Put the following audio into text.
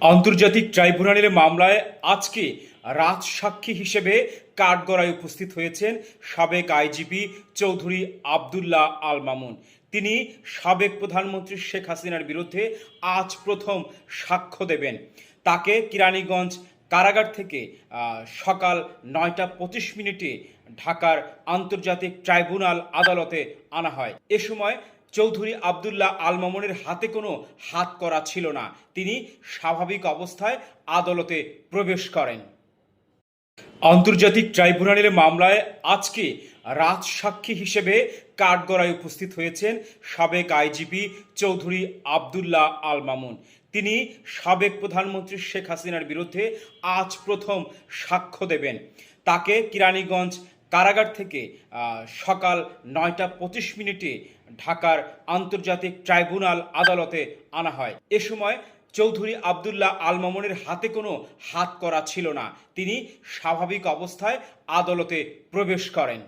আন্তর্জাতিক ট্রাইব্যুনালের মামলায় আজকে রাজসাক্ষী হিসেবে কাঠগড়ায় উপস্থিত হয়েছেন সাবেক আইজিপি চৌধুরী আবদুল্লাহ আল মামুন। তিনি সাবেক প্রধানমন্ত্রী শেখ হাসিনার বিরুদ্ধে আজ প্রথম সাক্ষ্য দেবেন। তাকে কেরানীগঞ্জ কারাগার থেকে সকাল 9টা 25 মিনিটে ঢাকার আন্তর্জাতিক ট্রাইব্যুনাল আদালতে আনা হয়। এ সময় চৌধুরী আবদুল্লাহ আল মামুনের হাতে কোনো হাত করা ছিল না। তিনি স্বাভাবিক অবস্থায় আদালতে প্রবেশ করেন। আন্তর্জাতিক ট্রাইব্যুনালের মামলায় আজকে রাজসাক্ষী হিসেবে কাঠগড়ায় উপস্থিত হয়েছেন সাবেক আইজিপি চৌধুরী আবদুল্লাহ আল মামুন। তিনি সাবেক প্রধানমন্ত্রী শেখ হাসিনার বিরুদ্ধে আজ প্রথম সাক্ষ্য দেবেন। তাকে কেরানীগঞ্জ কারাগার থেকে সকাল 9টা 25 মিনিটে ঢাকার আন্তর্জাতিক ট্রাইব্যুনাল আদালতে আনা হয়। এ সময় চৌধুরী আবদুল্লাহ আল মামুনের হাতে কোনো হাত করা ছিল না। তিনি স্বাভাবিক অবস্থায় আদালতে প্রবেশ করেন।